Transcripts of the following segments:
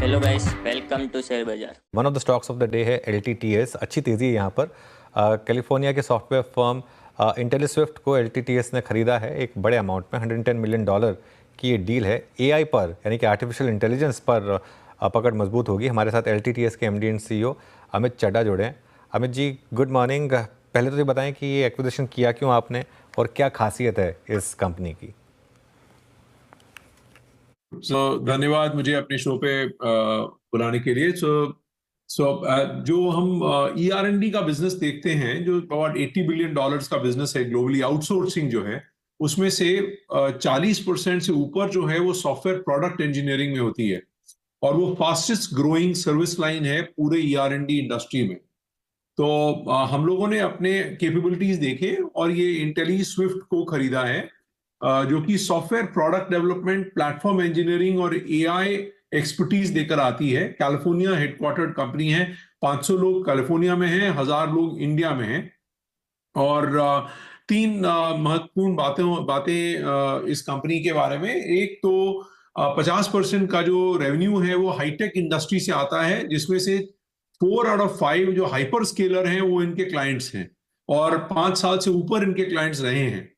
Hello guys, welcome to share bazaar. One of the stocks of the day है LTTS। अच्छी तेज़ी है यहाँ पर। कैलिफोर्निया के सॉफ्टवेयर फर्म इंटेलिस्विफ्ट को LTTS ने खरीदा है एक बड़े अमाउंट में। $110 मिलियन की ये डील है। AI पर यानी कि आर्टिफिशियल इंटेलिजेंस पर पकड़ मजबूत होगी। हमारे साथ LTTS के MD and CEO Amit Chadha जुड़े हैं। Amit ji, good morning. पहले तो ये बताएं कि ये एक्विजिशन किया क्यों आपने और क्या खासियत है इस कंपनी की। धन्यवाद मुझे अपने शो पे बुलाने के लिए। जो हम ER&D का बिजनेस देखते हैं, जो अबाउट $80 बिलियन का बिजनेस है ग्लोबली, आउटसोर्सिंग जो है उसमें से 40% से ऊपर जो है वो सॉफ्टवेयर प्रोडक्ट इंजीनियरिंग में होती है और वो फास्टेस्ट ग्रोइंग सर्विस लाइन है पूरे ER&D इंडस्ट्री में। तो हम लोगों ने अपने कैपेबिलिटीज देखे और ये इंटेलिस्विफ्ट को खरीदा है, जो कि software product development, platform engineering और AI एक्सपर्टीज देकर आती है। कैलिफोर्निया हेडक्वार्टर्ड कंपनी है। 500 लोग कैलिफोर्निया में हैं, 1000 लोग इंडिया में हैं। और तीन महत्वपूर्ण बातें इस कंपनी के बारे में। एक तो 50% का जो रेवेन्यू है वो हाईटेक इंडस्ट्री से आता है, जिसमें से 4 आउट ऑफ 5 जो हाइपर स्केलर हैं वो इनके क्लाइंट्स हैं और 5 साल से ऊपर इनके क्लाइंट्स रहे हैं।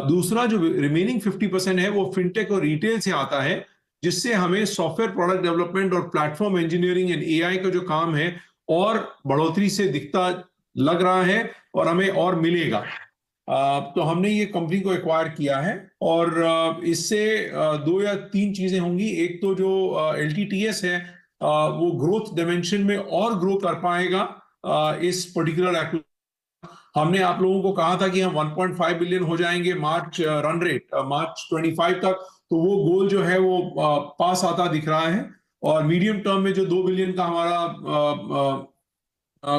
दूसरा जो रिमेनिंग 50% है वो फिनटेक और रिटेल से आता है, जिससे हमें सॉफ्टवेयर प्रोडक्ट डेवलपमेंट और प्लेटफॉर्म इंजीनियरिंग एंड AI का जो काम है और बढ़ोतरी से दिखता लग रहा है और हमें और मिलेगा। तो हमने ये कंपनी को एक्वायर किया है और इससे 2 या 3 चीजें होंगी। एक तो जो LTTS है वो ग्रोथ डायमेंशन में और ग्रो कर पाएगा। इस पर्टिकुलर हमने आप लोगों को कहा था कि हम 1.5 बिलियन हो जाएंगे मार्च रन रेट मार्च 25 तक, तो वो गोल जो है वो पास आता दिख रहा है। और मीडियम टर्म में जो 2 बिलियन का हमारा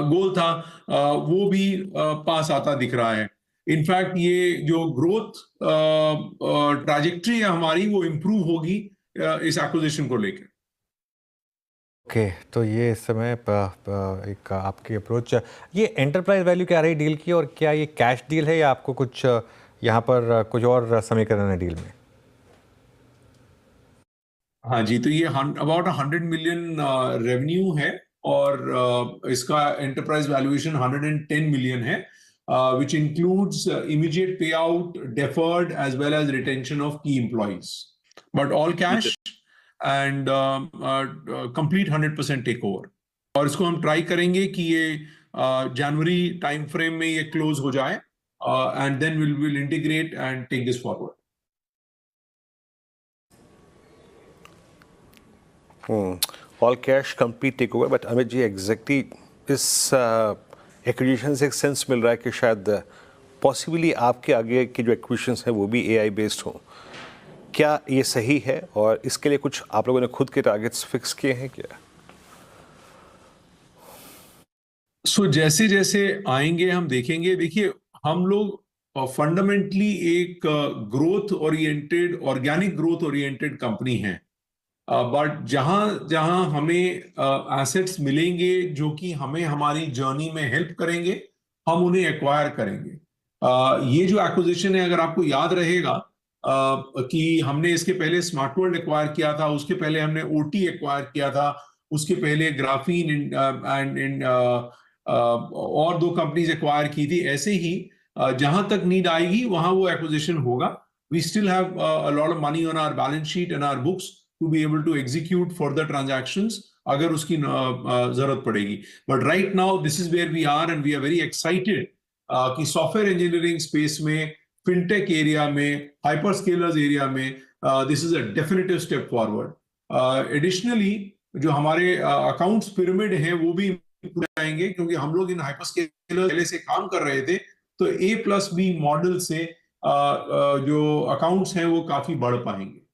गोल था वो भी पास आता दिख रहा है। इनफैक्ट ये जो ग्रोथ ट्रैजेक्टरी है हमारी वो इंप्रूव होगी इस एक्विजिशन को लेकर। ओके, तो ये इस समय एक आपकी अप्रोच, ये एंटरप्राइज वैल्यू क्या रही डील की और क्या ये कैश डील है या आपको कुछ यहाँ पर कुछ और समीकरण है डील में? हाँ जी, तो ये अबाउट 100 मिलियन रेवेन्यू है और इसका एंटरप्राइज वैल्यूएशन 110 मिलियन है, which includes immediate payout, deferred as well as retention of key employees, but all cash and complete 100% takeover। और इसको हम ट्राई करेंगे कि ये जनवरी टाइम फ्रेम में ये क्लोज हो जाए and then we'll integrate and take this forward। All cash complete take over. But Amit ji, exactly इस एक्विजिशन से एक सेंस मिल रहा है कि शायद पॉसिबली आपके आगे के जो एक्विजिशंस हैं वो भी AI बेस्ड हों। क्या ये सही है और इसके लिए कुछ आप लोगों ने खुद के टारगेट्स फिक्स किए हैं क्या? जैसे जैसे आएंगे हम देखेंगे। देखिए, हम लोग फंडामेंटली एक growth oriented, organic growth oriented company है। बट जहां जहां हमें एसेट्स मिलेंगे जो कि हमें हमारी जर्नी में हेल्प करेंगे, हम उन्हें एक्वायर करेंगे। ये जो एक्विजिशन है, अगर आपको याद रहेगा कि हमने इसके पहले स्मार्ट वर्ल्ड एक्वायर किया था, उसके पहले हमने OT एक्वायर किया था, उसके पहले ग्राफीन एंड और 2 कंपनीज एक्वायर की थी। ऐसे ही जहां तक नीड आएगी वहां वो एक्विजिशन होगा। We still have a lot of money on our balance sheet and our books to be able to execute further transactions अगर उसकी जरूरत पड़ेगी। But right now this is where we are and we are very excited कि software engineering space में, fintech area में, hyper scalars area में this is a definitive step forward। Additionally जो हमारे अकाउंट्स पिरामिड हैं वो भी पूरे आएंगे, क्योंकि हम लोग इन हाइपर स्केलर पहले से काम कर रहे थे, तो A+B मॉडल से जो अकाउंट्स हैं वो काफी बढ़ पाएंगे।